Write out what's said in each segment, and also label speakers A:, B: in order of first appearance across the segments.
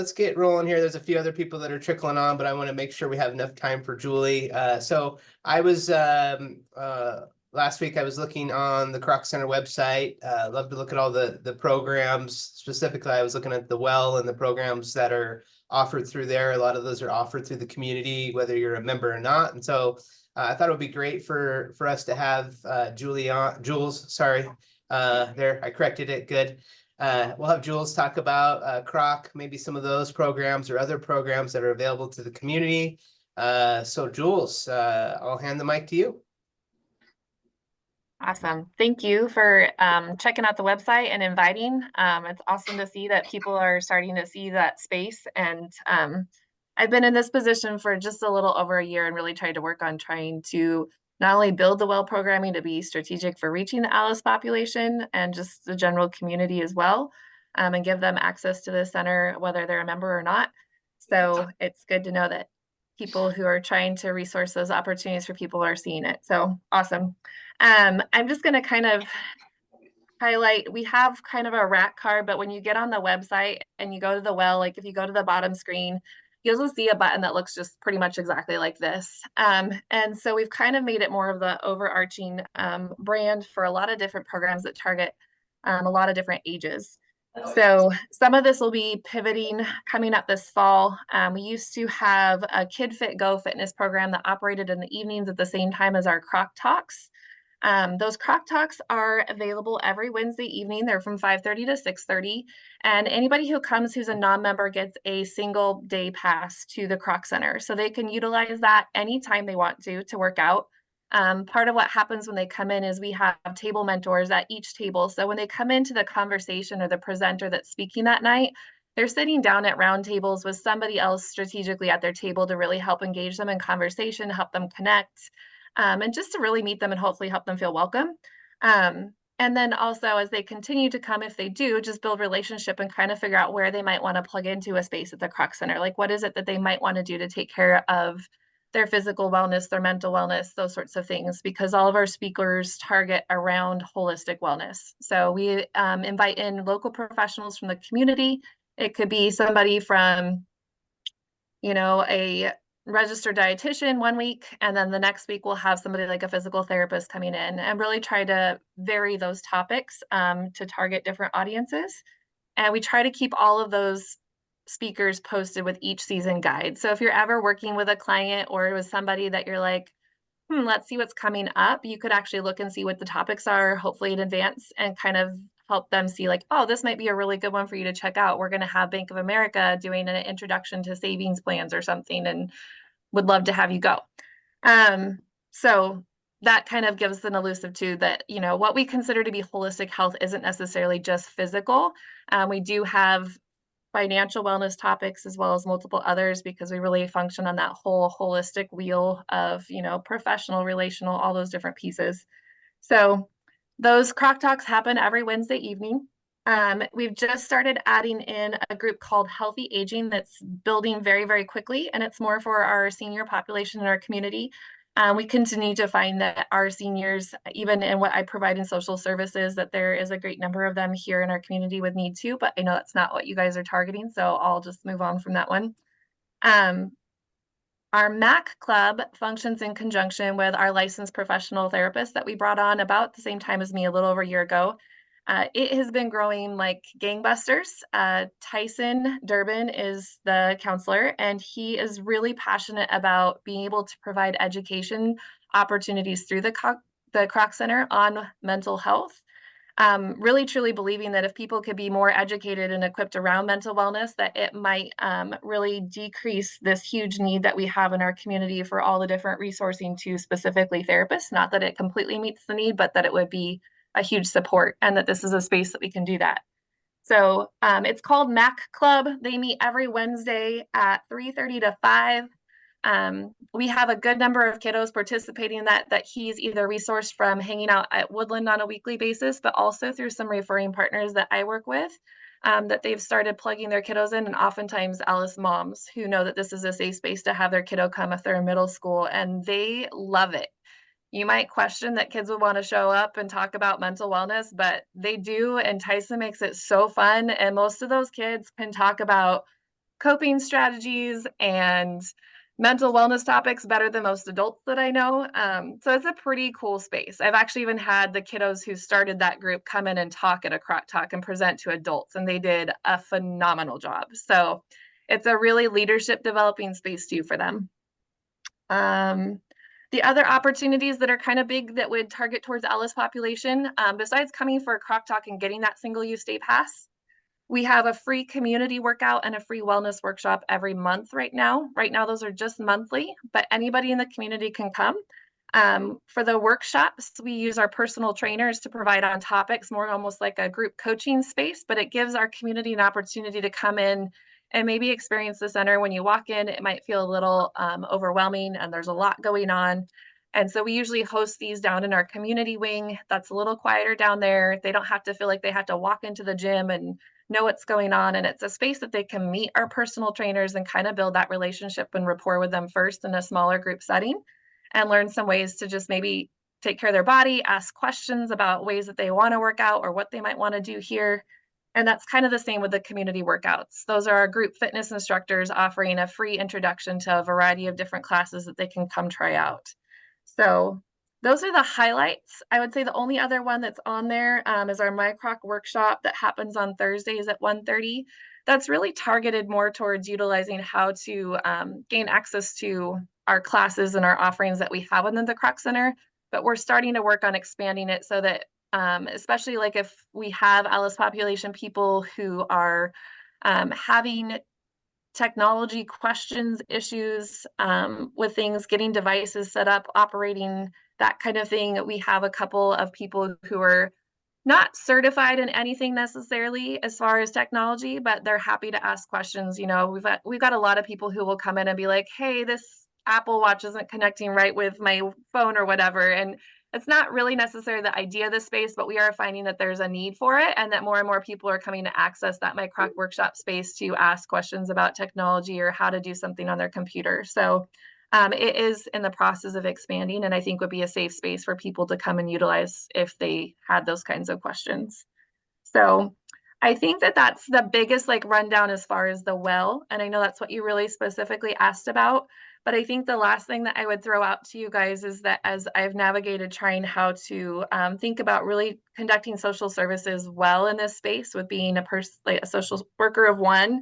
A: Let's get rolling here. There's a few other people that are trickling on, but I want to make sure we have enough time for Julie. So I was last week I was looking on the Kroc Center website. Love to look at all the programs. Specifically, I was looking at the well and the programs that are offered through there. A lot of those are offered through the community, whether you're a member or not. And so I thought it would be great for us to have Jules, sorry. There, I corrected it. Good. We'll have Jules talk about Kroc, maybe some of those programs or other programs that are available to the community. So Jules, I'll hand the mic to you.
B: Awesome. Thank you for checking out the website and inviting. It's awesome to see that people are starting to see that space. And I've been in this position for just a little over a year and really tried to work on trying to not only build the well programming to be strategic for reaching the ALICE population and just the general community as well, and give them access to the center, whether they're a member or not. So it's good to know that people who are trying to resource those opportunities for people are seeing it. So awesome. I'm just going to kind of highlight, we have kind of a rack card, but when you get on the website and you go to the well, like if you go to the bottom screen, you'll see a button that looks just pretty much exactly like this. And so we've kind of made it more of the overarching brand for a lot of different programs that target a lot of different ages. So some of this will be pivoting coming up this fall. We used to have a Kid Fit Go fitness program that operated in the evenings at the same time as our Kroc Talks. Those Kroc Talks are available every Wednesday evening. They're from 5:30 to 6:30. And anybody who comes who's a non-member gets a single day pass to the Kroc Center. So they can utilize that anytime they want to work out. Part of what happens when they come in is we have table mentors at each table. So when they come into the conversation or the presenter that's speaking that night, they're sitting down at round tables with somebody else strategically at their table to really help engage them in conversation, help them connect, and just to really meet them and hopefully help them feel welcome. And then also as they continue to come, if they do, just build relationship and kind of figure out where they might want to plug into a space at the Kroc Center. Like what is it that they might want to do to take care of their physical wellness, their mental wellness, those sorts of things, because all of our speakers target around holistic wellness. So we invite in local professionals from the community. It could be somebody from, a registered dietitian one week, and then the next week we'll have somebody like a physical therapist coming in and really try to vary those topics to target different audiences. And we try to keep all of those speakers posted with each season guide. So if you're ever working with a client or with somebody that you're like, let's see what's coming up, you could actually look and see what the topics are, hopefully in advance, and kind of help them see like, oh, this might be a really good one for you to check out. We're going to have Bank of America doing an introduction to savings plans or something, and would love to have you go. So that kind of gives an elusive too that, what we consider to be holistic health isn't necessarily just physical. We do have financial wellness topics as well as multiple others because we really function on that whole holistic wheel of, professional, relational, all those different pieces. So those Kroc Talks happen every Wednesday evening. We've just started adding in a group called Healthy Aging that's building very, very quickly, and it's more for our senior population in our community. We continue to find that our seniors, even in what I provide in social services, that there is a great number of them here in our community with need to, but I know that's not what you guys are targeting, so I'll just move on from that one. Our MAC club functions in conjunction with our licensed professional therapist that we brought on about the same time as me a little over a year ago. It has been growing like gangbusters. Tyson Durbin is the counselor, and he is really passionate about being able to provide education opportunities through the Kroc Center on mental health. Really truly believing that if people could be more educated and equipped around mental wellness, that it might really decrease this huge need that we have in our community for all the different resourcing to specifically therapists. Not that it completely meets the need, but that it would be a huge support and that this is a space that we can do that. So it's called MAC Club. They meet every Wednesday at 3:30 to 5. We have a good number of kiddos participating in that he's either resourced from hanging out at Woodland on a weekly basis, but also through some referring partners that I work with that they've started plugging their kiddos in, and oftentimes ALICE moms who know that this is a safe space to have their kiddo come if they're in middle school, and they love it. You might question that kids would want to show up and talk about mental wellness, but they do, and Tyson makes it so fun, and most of those kids can talk about coping strategies and mental wellness topics better than most adults that I know. So it's a pretty cool space. I've actually even had the kiddos who started that group come in and talk at a Croc Talk and present to adults, and they did a phenomenal job. So it's a really leadership developing space too for them. The other opportunities that are kind of big that would target towards Alice population, besides coming for a Croc Talk and getting that single-use day pass, we have a free community workout and a free wellness workshop every month right now. Right now, those are just monthly, but anybody in the community can come. For the workshops, we use our personal trainers to provide on topics, more almost like a group coaching space, but it gives our community an opportunity to come in and maybe experience the center. When you walk in, it might feel a little overwhelming and there's a lot going on. And so we usually host these down in our community wing. That's a little quieter down there. They don't have to feel like they have to walk into the gym and know what's going on. And it's a space that they can meet our personal trainers and kind of build that relationship and rapport with them first in a smaller group setting, and learn some ways to just maybe take care of their body, ask questions about ways that they want to work out or what they might want to do here. And that's kind of the same with the community workouts. Those are our group fitness instructors offering a free introduction to a variety of different classes that they can come try out. So those are the highlights. I would say the only other one that's on there is our MyCroc workshop that happens on Thursdays at 1:30. That's really targeted more towards utilizing how to gain access to our classes and our offerings that we have within the Croc Center. But we're starting to work on expanding it so that especially like if we have Alice population people who are having technology questions, issues with things, getting devices set up, operating, that kind of thing. We have a couple of people who are not certified in anything necessarily as far as technology, but they're happy to ask questions. You know, we've got a lot of people who will come in and be like, hey, this Apple Watch isn't connecting right with my phone or whatever. And it's not really necessarily the idea of the space, but we are finding that there's a need for it and that more and more people are coming to access that MyCroc workshop space to ask questions about technology or how to do something on their computer. So it is in the process of expanding, and I think would be a safe space for people to come and utilize if they had those kinds of questions. So I think that that's the biggest like rundown as far as the well. And I know that's what you really specifically asked about. But I think the last thing that I would throw out to you guys is that as I've navigated trying how to think about really conducting social services well in this space with being like a social worker of one,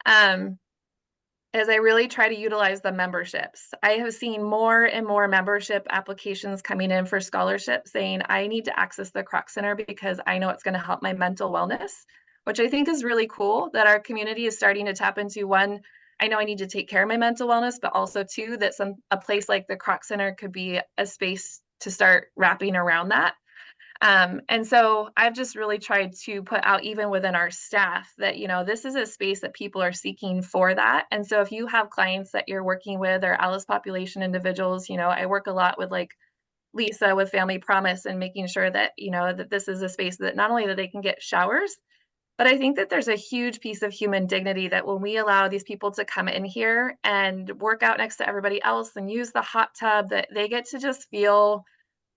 B: as I really try to utilize the memberships. I have seen more and more membership applications coming in for scholarships saying, I need to access the Croc Center because I know it's going to help my mental wellness, which I think is really cool that our community is starting to tap into. One, I know I need to take care of my mental wellness, but also two, that a place like the Croc Center could be a space to start wrapping around that. And so I've just really tried to put out, even within our staff, that, you know, this is a space that people are seeking for that. And so if you have clients that you're working with or Alice population individuals, you know, I work a lot with like Lisa with Family Promise and making sure that, you know, that this is a space that not only that they can get showers, but I think that there's a huge piece of human dignity that when we allow these people to come in here and work out next to everybody else and use the hot tub, that they get to just feel,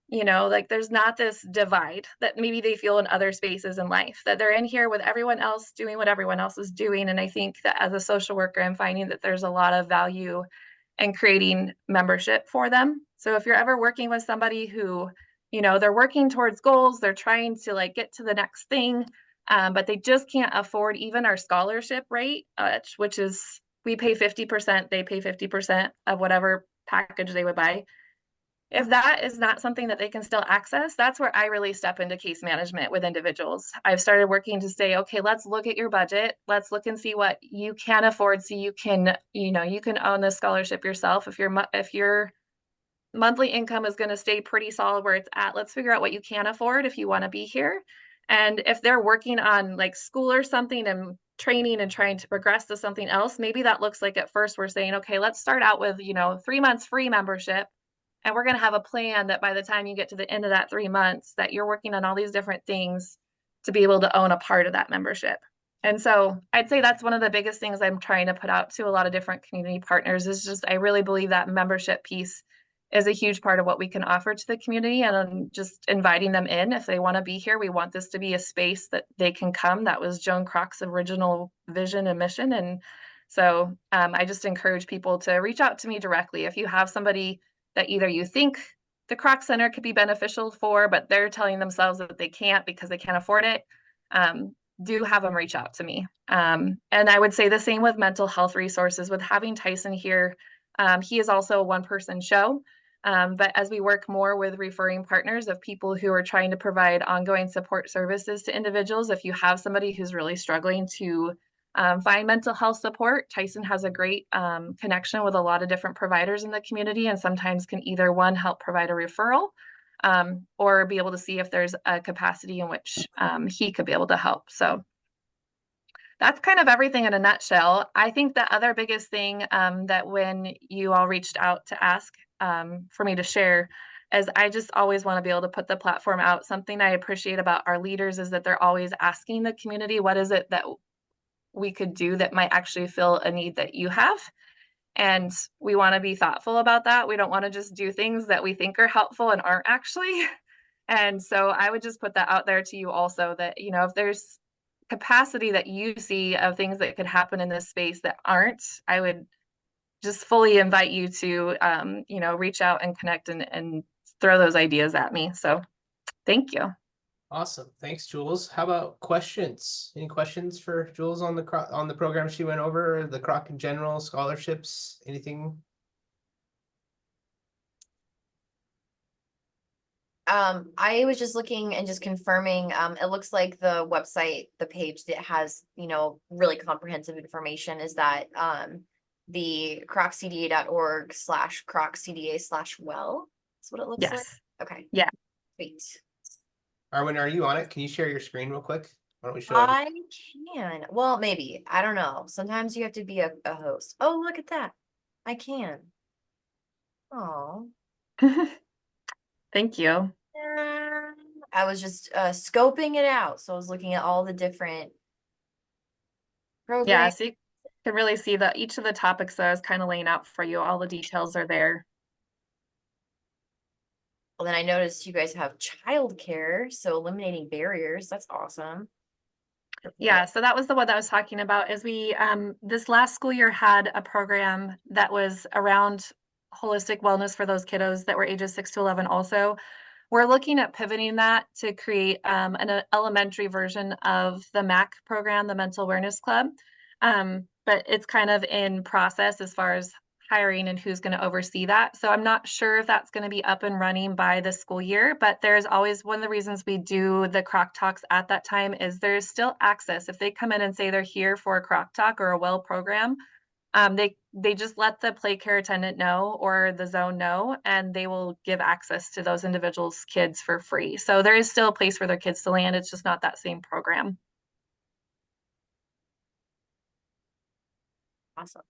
B: you know, like there's not this divide that maybe they feel in other spaces in life, that they're in here with everyone else doing what everyone else is doing. And I think that as a social worker, I'm finding that there's a lot of value in creating membership for them. So if you're ever working with somebody who, you know, they're working towards goals, they're trying to like get to the next thing, but they just can't afford even our scholarship rate, which is we pay 50%, they pay 50% of whatever package they would buy. If that is not something that they can still access, that's where I really step into case management with individuals. I've started working to say, okay, let's look at your budget. Let's look and see what you can afford so you can, you know, you can own this scholarship yourself. If your monthly income is going to stay pretty solid where it's at, let's figure out what you can afford if you want to be here. And if they're working on like school or something and training and trying to progress to something else, maybe that looks like at first we're saying, okay, let's start out with, you know, 3 months free membership. And we're going to have a plan that by the time you get to the end of that 3 months, that you're working on all these different things to be able to own a part of that membership. And so I'd say that's one of the biggest things I'm trying to put out to a lot of different community partners is just, I really believe that membership piece is a huge part of what we can offer to the community, and just inviting them in if they want to be here. We want this to be a space that they can come. That was Joan Croc's original vision and mission. And So I just encourage people to reach out to me directly. If you have somebody that either you think the Kroc Center could be beneficial for, but they're telling themselves that they can't because they can't afford it, do have them reach out to me. And I would say the same with mental health resources. With having Tyson here, he is also a one-person show. But as we work more with referring partners of people who are trying to provide ongoing support services to individuals, if you have somebody who's really struggling to find mental health support, Tyson has a great connection with a lot of different providers in the community, and sometimes can either one help provide a referral or be able to see if there's a capacity in which he could be able to help. So that's kind of everything in a nutshell. I think the other biggest thing that when you all reached out to ask for me to share is I just always want to be able to put the platform out. Something I appreciate about our leaders is that they're always asking the community, what is it that we could do that might actually fill a need that you have? And we want to be thoughtful about that. We don't want to just do things that we think are helpful and aren't actually. And so I would just put that out there to you also, that, you know, if there's capacity that you see of things that could happen in this space that aren't, I would just fully invite you to, you know, reach out and connect and throw those ideas at me. So thank you.
A: Awesome. Thanks, Jules. How about questions? Any questions for Jules on the program she went over, or the Kroc in general, scholarships, anything?
C: I was just looking and just confirming, it looks like the website, the page that has, you know, really comprehensive information is that, the croccda.org/croccda/well. That's what it looks like.
B: Yes.
C: Okay.
B: Yeah.
C: Sweet.
A: Arwen, are you on it? Can you share your screen real quick? Why don't we show everyone?
C: I can. Well, maybe. I don't know. Sometimes you have to be a host. Oh, look at that. I can. Oh.
B: Thank you.
C: I was just scoping it out. So I was looking at all the different
B: Yeah,
C: programs.
B: so you can really see that each of the topics that I was kind of laying out for you, all the details are there.
C: Well, then I noticed you guys have childcare, so eliminating barriers. That's awesome.
B: Yeah, so that was the one that I was talking about. Is we this last school year had a program that was around holistic wellness for those kiddos that were ages 6 to 11 also. We're looking at pivoting that to create an elementary version of the MAC program, the Mental Awareness Club. But it's kind of in process as far as hiring and who's going to oversee that. So I'm not sure if that's going to be up and running by the school year, but there's always one of the reasons we do the Kroc Talks at that time is there's still access. If they come in and say they're here for a Kroc Talk or a well program, they just let the play care attendant know or the zone know, and they will give access to those individuals' kids for free. So there is still a place for their kids to land. It's just not that same program.
C: Awesome.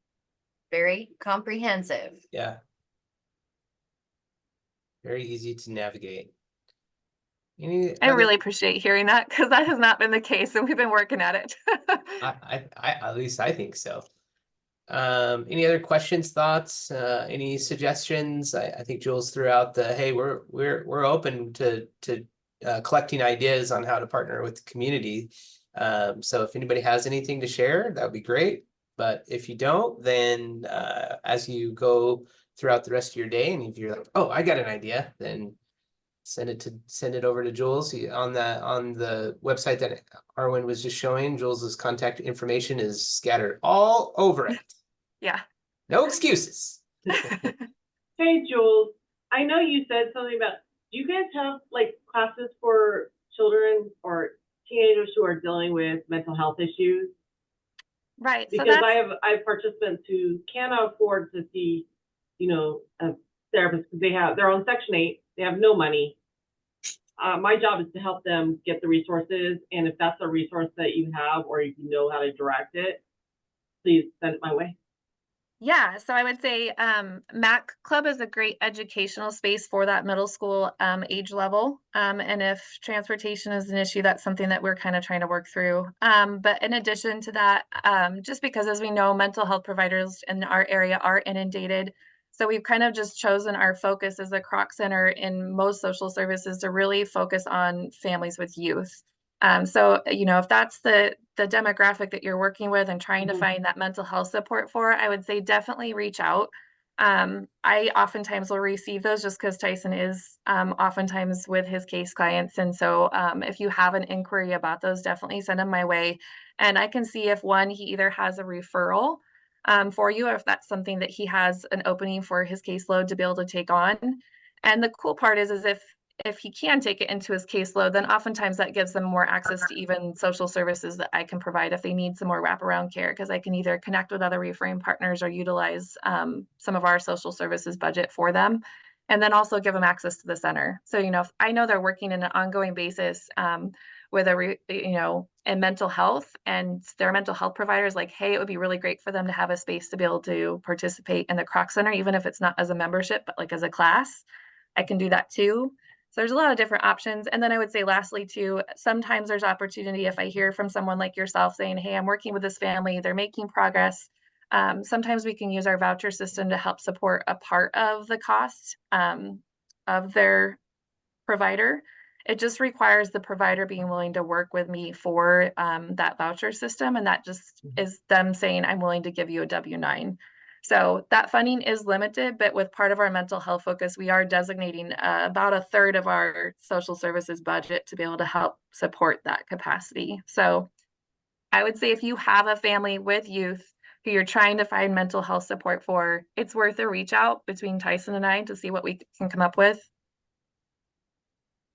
C: Very comprehensive.
A: Yeah. Very easy to navigate.
B: I really appreciate hearing that because that has not been the case and we've been working at it.
A: I at least I think so. Any other questions, thoughts, any suggestions? I think Jules threw out the, hey, we're open to collecting ideas on how to partner with the community. So if anybody has anything to share, that would be great. But if you don't, then as you go throughout the rest of your day, and if you're like, oh, I got an idea, then send it over to Jules. On the website that Arwen was just showing, Jules's contact information is scattered all over it.
B: Yeah.
A: No excuses.
D: Hey, Jules, I know you said something about, do you guys have like classes for children or teenagers who are dealing with mental health issues?
B: Right.
D: Because
B: So
D: I have participants who cannot afford to see, you know, a therapist because they're on Section 8, they have no money. My job is to help them get the resources, and if that's a resource that you have or you know how to direct it, please send it my way.
B: yeah, so I would say MAC Club is a great educational space for that middle school age level. And if transportation is an issue, that's something that we're kind of trying to work through. But in addition to that, just because as we know, mental health providers in our area are inundated. So we've kind of just chosen our focus as a Kroc Center in most social services to really focus on families with youth. So, you know, if that's the the demographic that you're working with and trying to
D: Mhm.
B: find that mental health support for, I would say definitely reach out. I oftentimes will receive those just because Tyson is oftentimes with his case clients. And so if you have an inquiry about those, definitely send them my way. And I can see if one, he either has a referral for you, or if that's something that he has an opening for his caseload to be able to take on. And the cool part is if he can take it into his caseload, then oftentimes that gives them more access to even social services that I can provide if they need some more wraparound care, because I can either connect with other reframe partners or utilize some of our social services budget for them. And then also give them access to the center. So, if I know they're working in an ongoing basis with in mental health, and their mental health provider is like, hey, it would be really great for them to have a space to be able to participate in the Croc Center, even if it's not as a membership, but like as a class, I can do that too. So there's a lot of different options. And then I would say lastly too, sometimes there's opportunity if I hear from someone like yourself saying, hey, I'm working with this family, they're making progress. Sometimes we can use our voucher system to help support a part of the cost of their provider. It just requires the provider being willing to work with me for that voucher system. And that just is them saying, I'm willing to give you a W-9. So that funding is limited, but with part of our mental health focus, we are designating about a third of our social services budget to be able to help support that capacity. So I would say if you have a family with youth who you're trying to find mental health support for, it's worth a reach out between Tyson and I to see what we can come up with.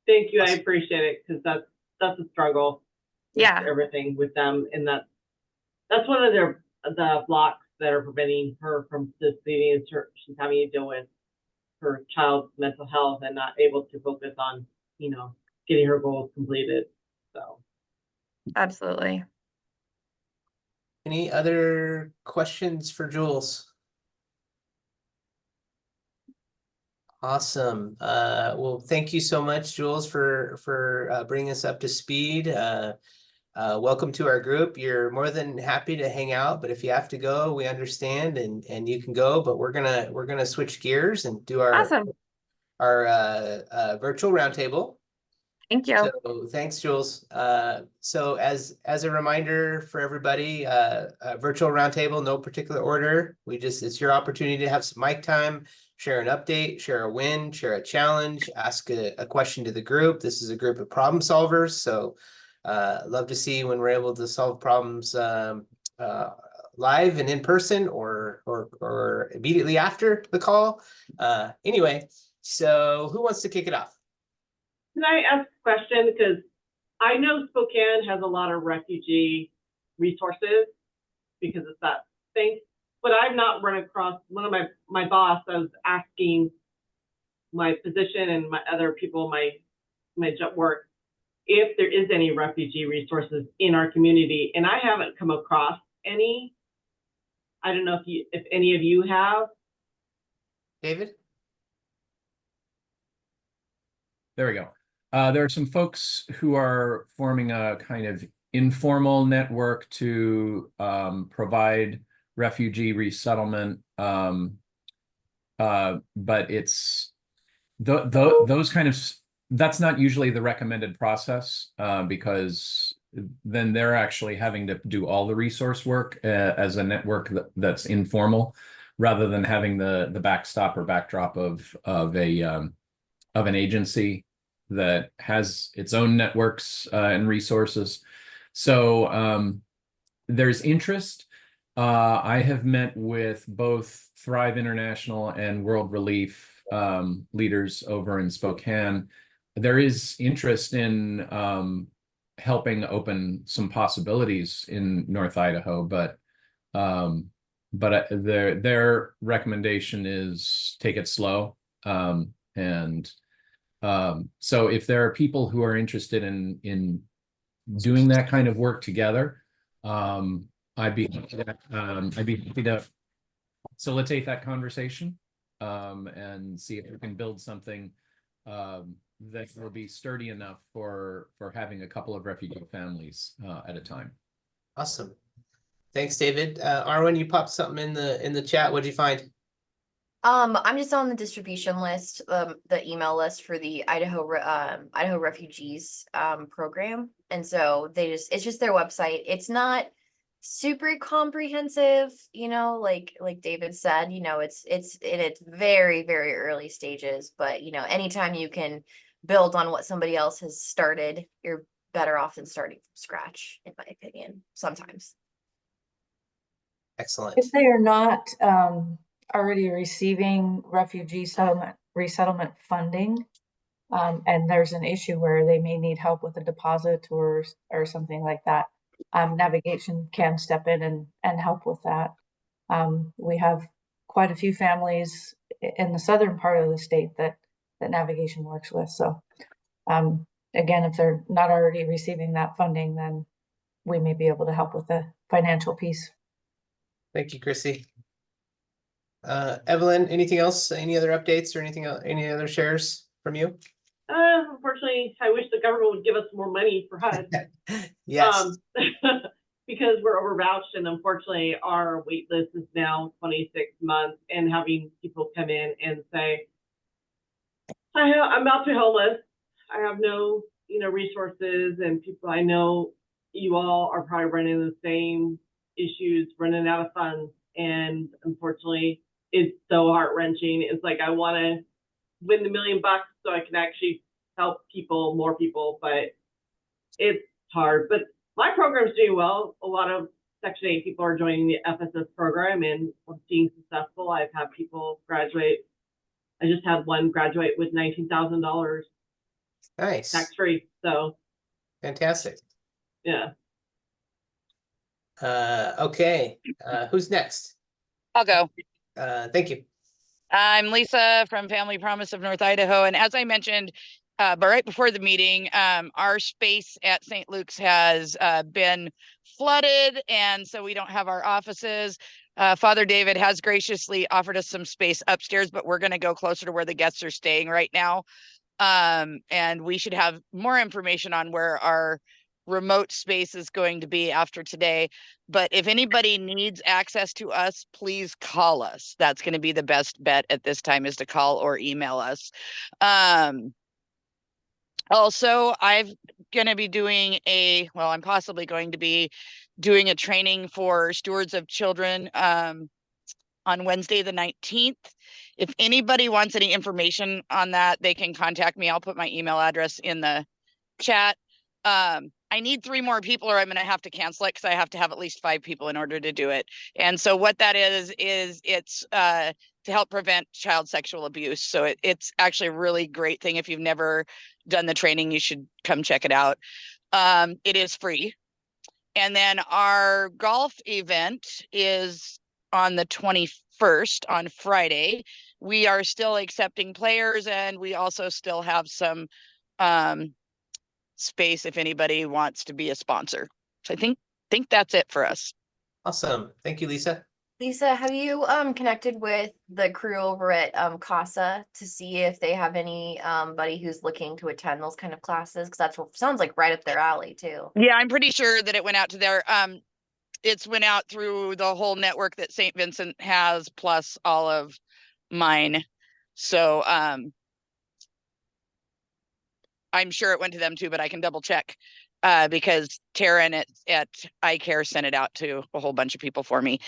D: Thank you. I appreciate it, because that's a struggle. with
B: Yeah.
D: Everything with them, and that's one of the blocks that are preventing her from succeeding. And she's having to deal with her child's mental health and not able to focus on, getting her goals completed. So.
B: Absolutely.
A: Any other questions for Jules? Awesome. Well, thank you so much, Jules, for bringing us up to speed. Welcome to our group. You're more than happy to hang out, but if you have to go, we understand, and you can go. But we're gonna switch gears and do our
B: Awesome.
A: virtual roundtable.
B: Thank you.
A: So thanks, Jules. So as a reminder for everybody, virtual roundtable, no particular order. It's your opportunity to have some mic time, share an update, share a win, share a challenge, ask a question to the group. This is a group of problem solvers, so love to see when we're able to solve problems live and in person or immediately after the call. Anyway, so who wants to kick it off?
D: Can I ask a question? Because I know Spokane has a lot of refugee resources because it's that thing, but I've not run across one of my boss. I was asking my physician and my other people, my job work, if there is any refugee resources in our community, and I haven't come across any. I don't know if any of you have.
A: David?
E: There we go. There are some folks who are forming a kind of informal network to provide refugee resettlement, but it's those kind of, that's not usually the recommended process because then they're actually having to do all the resource work as a network that's informal, rather than having the backstop or backdrop of an agency that has its own networks and resources. So there's interest. I have met with both Thrive International and World Relief leaders over in Spokane. There is interest in helping open some possibilities in North Idaho, but their recommendation is take it slow. So if there are people who are interested in doing that kind of work together, I'd be happy to facilitate that conversation and see if we can build something that will be sturdy enough for having a couple of refugee families at a time.
A: Awesome. Thanks, David. Arwen, you popped something in the chat. What'd you find?
C: I'm just on the distribution list, the email list for the Idaho Refugees program. And so it's just their website. It's not super comprehensive, like David said, it's in its very, very early stages, but anytime you can build on what somebody else has started, you're better off than starting from scratch, in my opinion, sometimes.
A: Excellent.
F: If they are not already receiving resettlement funding, and there's an issue where they may need help with a deposit or something like that, navigation can step in and help with that. We have quite a few families in the southern part of the state that navigation works with. So again, if they're not already receiving that funding, then we may be able to help with the financial piece.
A: Thank you, Chrissy. Evelyn, anything else? Any other updates or anything, any other shares from you?
D: Unfortunately, I wish the government would give us more money for HUD.
A: Yes.
D: Because we're overvouched, and unfortunately our wait list is now 26 months, and having people come in and say, I'm about to be homeless. I have no, resources, and people, I know you all are probably running the same issues, running out of funds. And unfortunately, it's so heart-wrenching. It's like, I want to win the $1 million so I can actually help more people, but it's hard. But my program's doing well. A lot of Section 8 people are joining the FSS program, and I'm being successful. I've had people graduate. I just had one graduate with $19,000
A: Nice.
D: tax-free. So
A: Fantastic.
D: yeah.
A: Okay. Who's next?
G: I'll go.
A: Thank you.
G: I'm Lisa from Family Promise of North Idaho. And as I mentioned, but right before the meeting, our space at St. Luke's has been flooded. And so we don't have our offices. Father David has graciously offered us some space upstairs, but we're going to go closer to where the guests are staying right now. And we should have more information on where our remote space is going to be after today. But if anybody needs access to us, please call us. That's going to be the best bet at this time, is to call or email us. Also, I'm possibly going to be doing a training for stewards of children on Wednesday, the 19th. If anybody wants any information on that, they can contact me. I'll put my email address in the chat. I need 3 more people, or I'm going to have to cancel it, because I have to have at least 5 people in order to do it. And so what that is it's to help prevent child sexual abuse. So it's actually a really great thing. If you've never done the training, you should come check it out. It is free. And then our golf event is on the 21st, on Friday. We are still accepting players, and we also still have some space if anybody wants to be a sponsor. So I think that's it for us.
A: Awesome. Thank you, Lisa.
C: Lisa, have you connected with the crew over at CASA to see if they have anybody who's looking to attend those kind of classes? Because that's what sounds like right up their alley too.
G: Yeah, I'm pretty sure that it went out to their it's went out through the whole network that St. Vincent has, plus all of mine. So I'm sure it went to them too, but I can double check because Taryn at iCare sent it out to a whole bunch of people for me.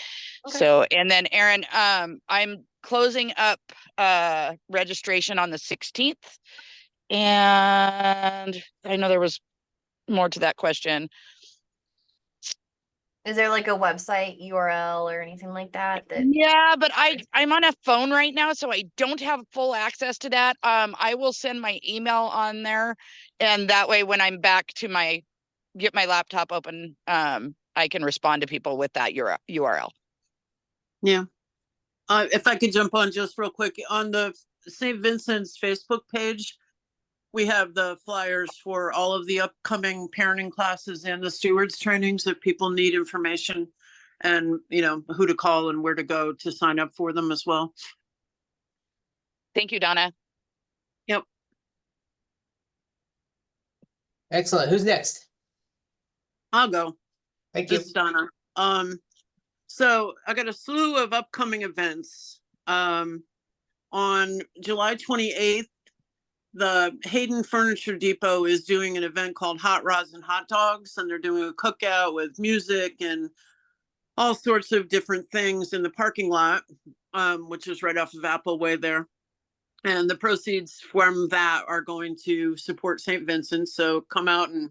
C: Okay.
G: So, and then Aaron, I'm closing up registration on the 16th. And I know there was more to that question.
C: Is there like a website URL or anything like that?
G: Yeah, but I'm on a phone right now, so I don't have full access to that. I will send my email on there, and that way when I'm back to get my laptop open, I can respond to people with that URL.
H: Yeah. If I could jump on just real quick, on the St. Vincent's Facebook page, we have the flyers for all of the upcoming parenting classes and the stewards trainings if people need information, and who to call and where to go to sign up for them as well.
G: Thank you, Donna.
H: Yep.
A: Excellent. Who's next?
H: I'll go.
A: Thank you.
H: This is Donna. So I got a slew of upcoming events. On July 28th, the Hayden Furniture Depot is doing an event called Hot Rods and Hot Dogs, and they're doing a cookout with music and all sorts of different things in the parking lot, which is right off of Apple Way there. And the proceeds from that are going to support St. Vincent. So come out and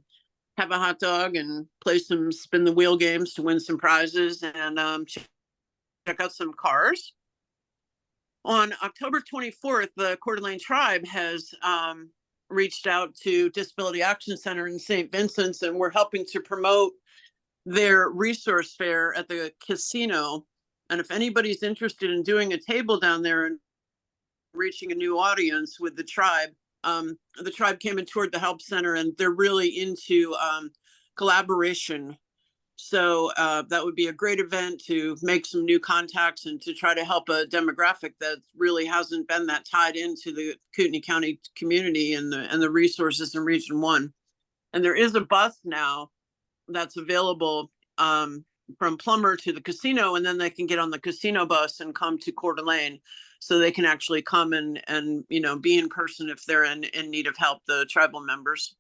H: have a hot dog and play some spin the wheel games to win some prizes, and check out some cars. On October 24th, the Coeur d'Alene Tribe has reached out to Disability Action Center in St. Vincent's, and we're helping to promote their resource fair at the casino. And if anybody's interested in doing a table down there and reaching a new audience with the tribe came and toured the help center, and they're really into collaboration. So that would be a great event to make some new contacts and to try to help a demographic that really hasn't been that tied into the Kootenai County community and the resources in Region 1. And there is a bus now that's available from Plummer to the casino, and then they can get on the casino bus and come to Coeur d'Alene, so they can actually come and be in person if they're in need of help, the tribal members.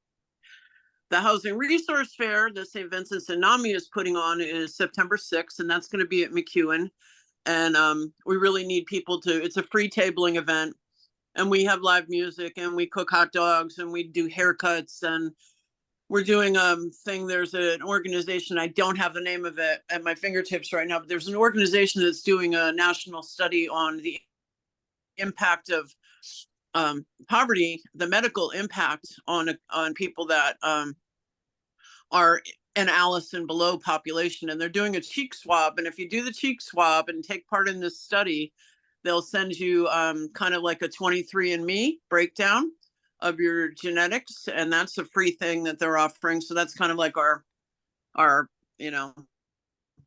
H: The Housing Resource Fair that St. Vincent's and NAMI is putting on is September 6th, and that's going to be at McEwen. And we really need people it's a free tabling event, and we have live music, and we cook hot dogs, and we do haircuts, and we're doing thing. There's an organization, I don't have the name of it at my fingertips right now, but there's an organization that's doing a national study on the impact of poverty, the medical impact on people that are an Alice and below population, and they're doing a cheek swab. And if you do the cheek swab and take part in this study, they'll send you kind of like a 23andMe breakdown of your genetics, and that's a free thing that they're offering. So that's kind of like our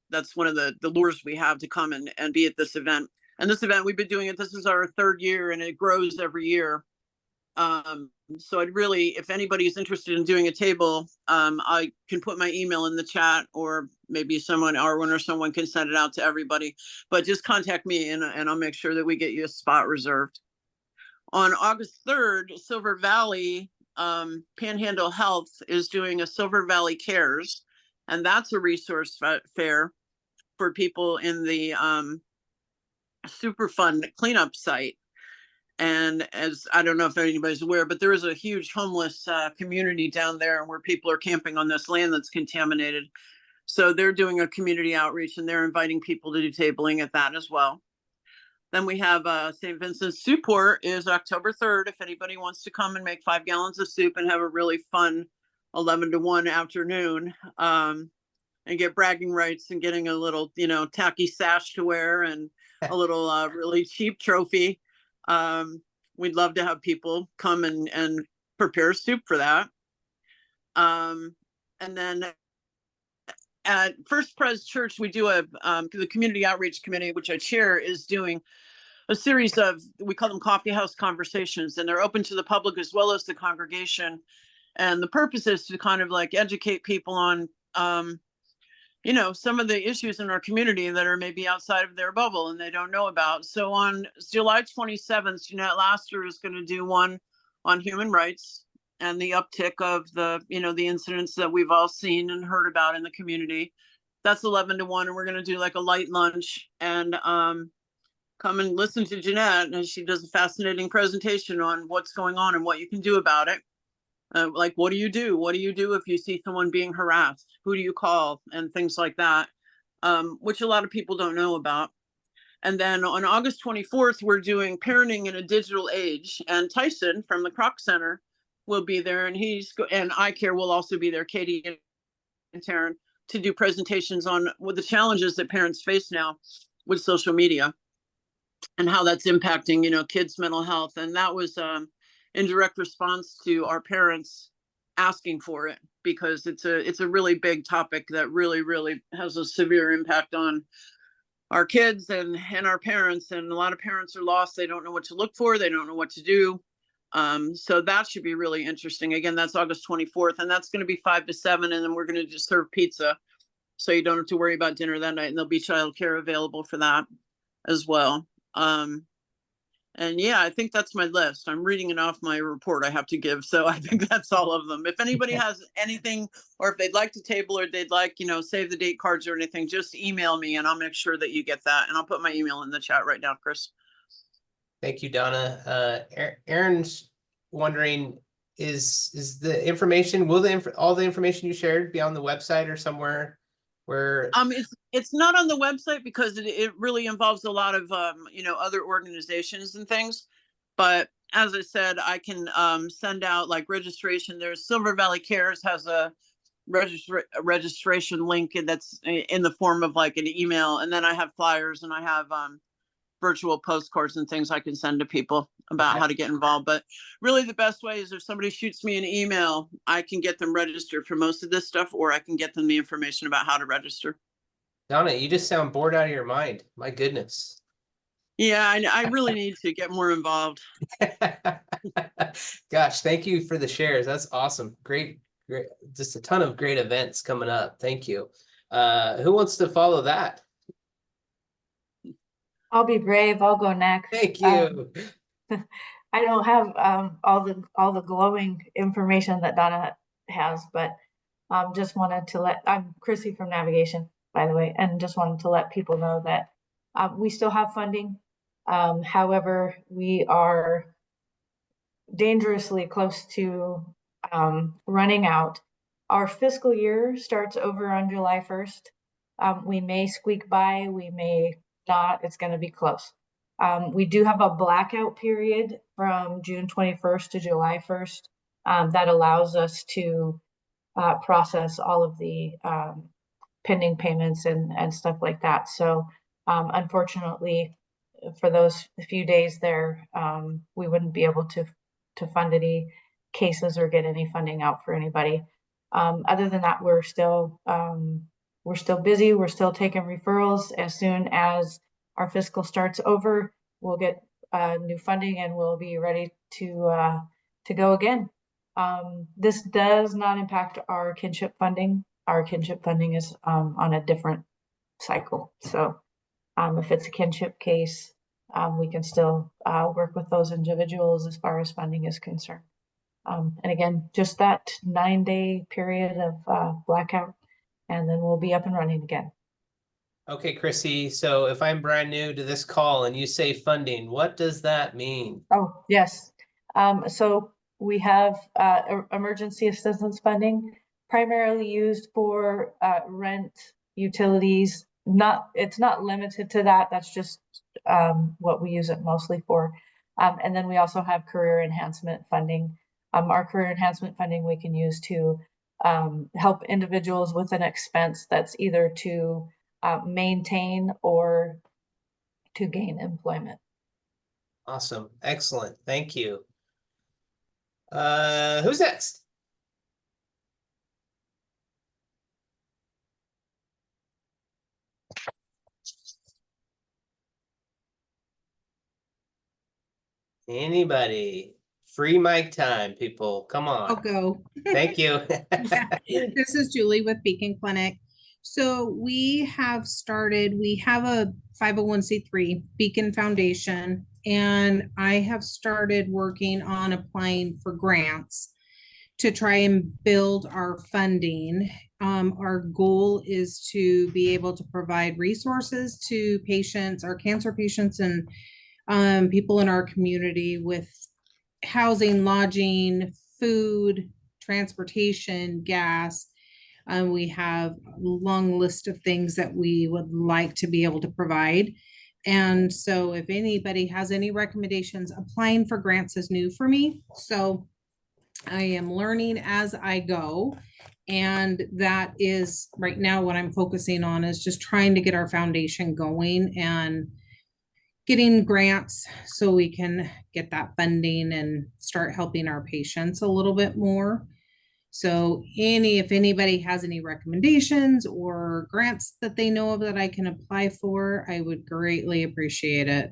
H: that's one of the lures we have to come and be at this event. And this event, we've been doing it, this is our 3rd year, and it grows every year. So I'd really, if anybody's interested in doing a table, I can put my email in the chat, or maybe Arwen or someone can send it out to everybody, but just contact me and I'll make sure that we get you a spot reserved. On August 3rd, Silver Valley Panhandle Health is doing a Silver Valley Cares, and that's a resource fair for people in the Superfund cleanup site. And as I don't know if anybody's aware, but there is a huge homeless community down there where people are camping on this land that's contaminated. So they're doing a community outreach, and they're inviting people to do tabling at that as well. Then we have St. Vincent's Soup Pour is October 3rd. If anybody wants to come and make 5 gallons of soup and have a really fun 11 to 1 afternoon, and get bragging rights and getting a little, tacky sash to wear and a little really cheap trophy. We'd love to have people come and prepare soup for that. And then at First Pres Church, we do the Community Outreach Committee, which I chair, is doing a series of, we call them coffee house conversations, and they're open to the public as well as the congregation. And the purpose is to kind of like educate people on, some of the issues in our community that are maybe outside of their bubble and they don't know about. So on July 27th, Jeanette Laster is going to do one on human rights and the uptick of the incidents that we've all seen and heard about in the community. That's 11 to 1, and we're going to do like a light lunch and come and listen to Jeanette, and she does a fascinating presentation on what's going on and what you can do about it. Like, what do you do? What do you do if you see someone being harassed? Who do you call? And things like that, which a lot of people don't know about. And then on August 24th, we're doing Parenting in a Digital Age. And Tyson from the Kroc Center will be there, and and iCare will also be there, Katie and Taryn, to do presentations on what the challenges that parents face now with social media and how that's impacting, kids' mental health. And that was in direct response to our parents asking for it, because it's a really big topic that really, really has a severe impact on our kids and our parents. And a lot of parents are lost. They don't know what to look for. They don't know what to do. So that should be really interesting. Again, that's August 24th, and that's going to be 5 to 7. And then we're going to just serve pizza, so you don't have to worry about dinner that night. And there'll be childcare available for that as well. And yeah, I think that's my list. I'm reading it off my report I have to give. So I think that's all of them. If anybody has anything, or if they'd like to table, or they'd like, save the date cards or anything, just email me and I'll make sure that you get that. And I'll put my email in the chat right now, Chris.
A: Thank you, Donna. Aaron's wondering, is the information, will all the information you shared be on the website or somewhere where?
H: It's not on the website because it really involves a lot of, other organizations and things. But as I said, I can send out like registration. There's Silver Valley Cares has a registration link, and that's in the form of like an email. And then I have flyers, and I have virtual postcards and things I can send to people about
A: Okay.
H: how to get involved. But really the best way is if somebody shoots me an email, I can get them registered for most of this stuff, or I can get them the information about how to register.
A: Donna, you just sound bored out of your mind. My goodness.
H: Yeah, I really need to get more involved.
A: Gosh, thank you for the shares. That's awesome. Great. Just a ton of great events coming up. Thank you. Who wants to follow that?
F: I'll be brave. I'll go next.
A: Thank you.
F: I don't have all the glowing information that Donna has, but just wanted to I'm Chrissy from Navigation, by the way, and just wanted to let people know that we still have funding. However, we are dangerously close to running out. Our fiscal year starts over on July 1st. We may squeak by, we may not, it's going to be close. We do have a blackout period from June 21st to July 1st that allows us to process all of the pending payments and stuff like that. So unfortunately, for those few days there, we wouldn't be able to fund any cases or get any funding out for anybody. Other than that, we're still busy. We're still taking referrals. As soon as our fiscal starts over, we'll get new funding and we'll be ready to go again. This does not impact our kinship funding. Our kinship funding is on a different cycle. So if it's a kinship case, we can still work with those individuals as far as funding is concerned. And again, just that 9-day period of blackout, and then we'll be up and running again.
A: Okay, Chrissy, so if I'm brand new to this call and you say funding, what does that mean?
F: Oh, yes. So we have emergency assistance funding, primarily used for rent, utilities. It's not limited to that. That's just what we use it mostly for. And then we also have career enhancement funding. Our career enhancement funding we can use to help individuals with an expense that's either to maintain or to gain employment.
A: Awesome. Excellent. Thank you. Who's next? Anybody? Free mic time, people. Come on.
I: I'll go.
A: Thank you.
I: This is Julie with Beacon Clinic. So we have a 501c3 Beacon Foundation, and I have started working on applying for grants to try and build our funding. Our goal is to be able to provide resources to patients, our cancer patients, and people in our community with housing, lodging, food, transportation, gas. We have a long list of things that we would like to be able to provide. And so if anybody has any recommendations, applying for grants is new for me. So I am learning as I go. And that is right now what I'm focusing on, is just trying to get our foundation going and getting grants so we can get that funding and start helping our patients a little bit more. So if anybody has any recommendations or grants that they know of that I can apply for, I would greatly appreciate it.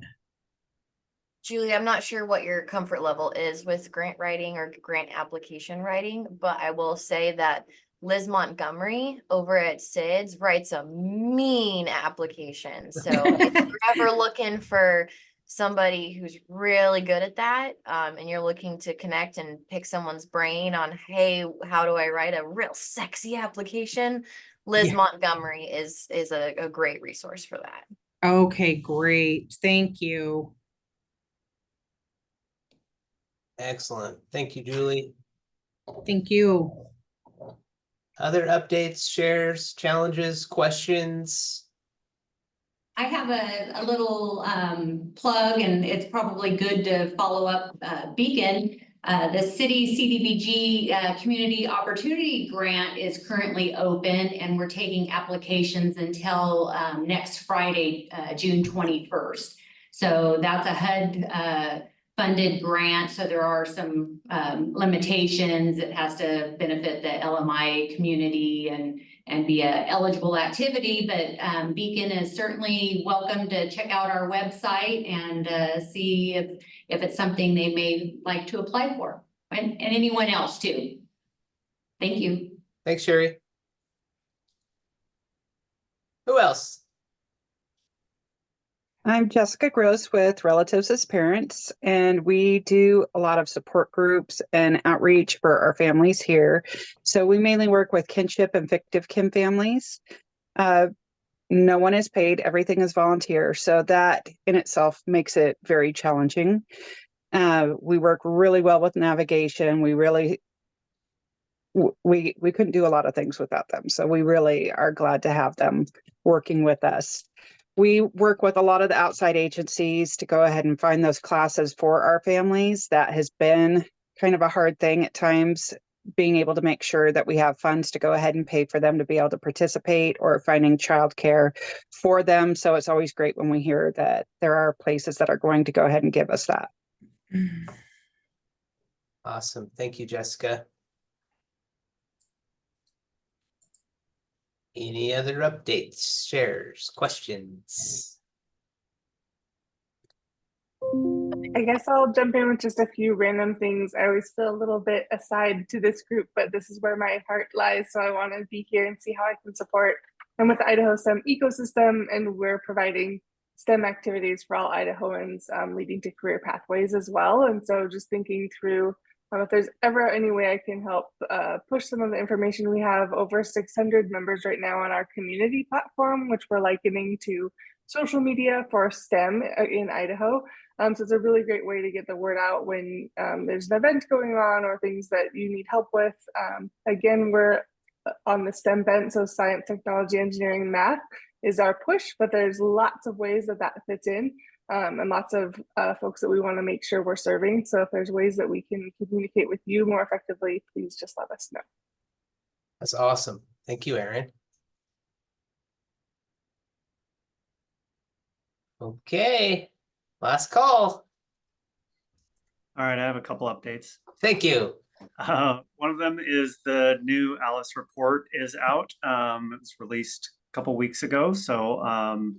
C: Julie, I'm not sure what your comfort level is with grant writing or grant application writing, but I will say that Liz Montgomery over at SIDS writes a mean application. So if you're ever looking for somebody who's really good at that, and you're looking to connect and pick someone's brain on, hey, how do I write a real sexy application? Liz
A: Yeah.
C: Montgomery is a great resource for that.
I: Okay, great. Thank you.
A: Excellent. Thank you, Julie.
I: Thank you.
A: Other updates, shares, challenges, questions?
J: I have a little plug, and it's probably good to follow up Beacon. The city CDBG Community Opportunity Grant is currently open, and we're taking applications until next Friday, June 21st. So that's a HUD funded grant. So there are some limitations. It has to benefit the LMI community and be a eligible activity, but Beacon is certainly welcome to check out our website and see if it's something they may like to apply for, and anyone else too. Thank you.
A: Thanks, Sherry. Who else?
K: I'm Jessica Gross with Relatives as Parents, and we do a lot of support groups and outreach for our families here. So we mainly work with kinship and fictive kin families. No one is paid, everything is volunteer. So that in itself makes it very challenging. We work really well with navigation. We couldn't do a lot of things without them. So we really are glad to have them working with us. We work with a lot of the outside agencies to go ahead and find those classes for our families. That has been kind of a hard thing at times, being able to make sure that we have funds to go ahead and pay for them to be able to participate, or finding childcare for them. So it's always great when we hear that there are places that are going to go ahead and give us that.
A: Awesome. Thank you, Jessica. Any other updates, shares, questions?
L: I guess I'll jump in with just a few random things. I always feel a little bit aside to this group, but this is where my heart lies. So I want to be here and see how I can support. I'm with the Idaho STEM ecosystem, and we're providing STEM activities for all Idahoans, leading to career pathways as well. And so just thinking through if there's ever any way I can help push some of the information. We have over 600 members right now on our community platform, which we're likening to social media for STEM in Idaho. So it's a really great way to get the word out when there's an event going on or things that you need help with. Again, we're on the STEM bent, so science, technology, engineering, math is our push, but there's lots of ways that fits in. And lots of folks that we want to make sure we're serving. So if there's ways that we can communicate with you more effectively, please just let us know.
A: That's awesome. Thank you, Erin. Okay, last call.
M: All right, I have a couple updates.
A: Thank you.
M: One of them is the new Alice report is out. It was released a couple weeks ago. So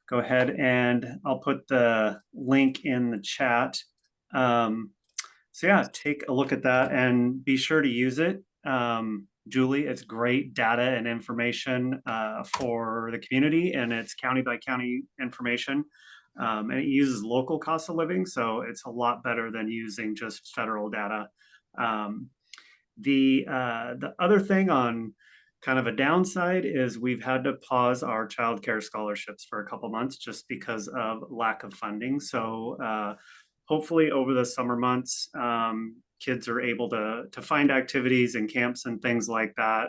M: go ahead and I'll put the link in the chat. So yeah, take a look at that and be sure to use it. Julie, it's great data and information for the community, and it's county by county information. And it uses local cost of living, so it's a lot better than using just federal data. The other thing on kind of a downside is we've had to pause our childcare scholarships for a couple months just because of lack of funding. So hopefully over the summer months, kids are able to find activities and camps and things like that.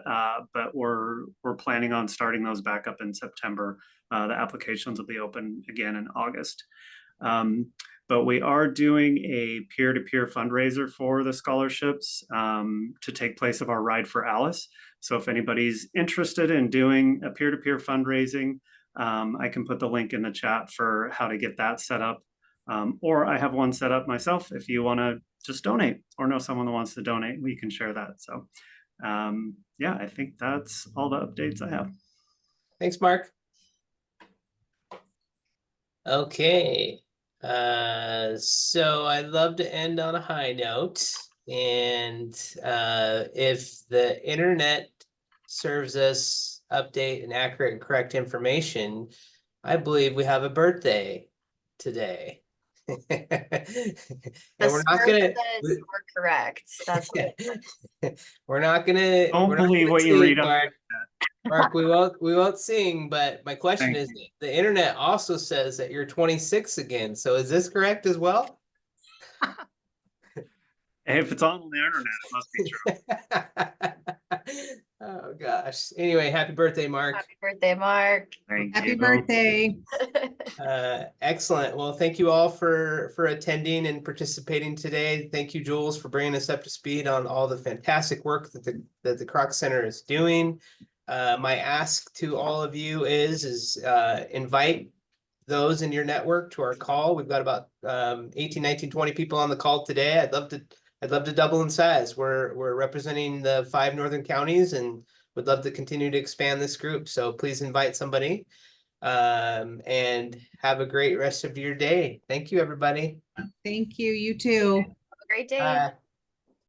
M: But we're planning on starting those back up in September. The applications will be open again in August. But we are doing a peer-to-peer fundraiser for the scholarships to take place of our Ride for Alice. So if anybody's interested in doing a peer-to-peer fundraising, I can put the link in the chat for how to get that set up. Or I have one set up myself. If you want to just donate or know someone that wants to donate, we can share that. So yeah, I think that's all the updates I have.
A: Thanks, Mark. Okay. So I'd love to end on a high note, and if the internet serves us update and accurate and correct information, I believe we have a birthday today.
C: The
A: we're not
C: smirk
A: gonna,
C: says we're correct. That's what
A: we're not gonna.
M: Don't
A: we're not
M: believe
A: gonna
M: what you
A: sing,
M: read on
A: Mark. Mark, we won't sing, but my question
M: Thank
A: is, the internet also says that you're 26 again, so is this correct as well?
M: If it's on the internet, it must be true.
A: Oh, gosh. Anyway, happy birthday, Mark.
C: Happy birthday, Mark.
M: Thank
I: Happy
M: you.
I: birthday.
A: Excellent. Well, thank you all for attending and participating today. Thank you, Jules, for bringing us up to speed on all the fantastic work that the Kroc Center is doing. My ask to all of you is invite those in your network to our call. We've got about 18, 19, 20 people on the call today. I'd love to double in size. We're representing the 5 northern counties and would love to continue to expand this group. So please invite somebody and have a great rest of your day. Thank you, everybody.
I: Thank you. You too.
C: Have a great day.
A: Bye.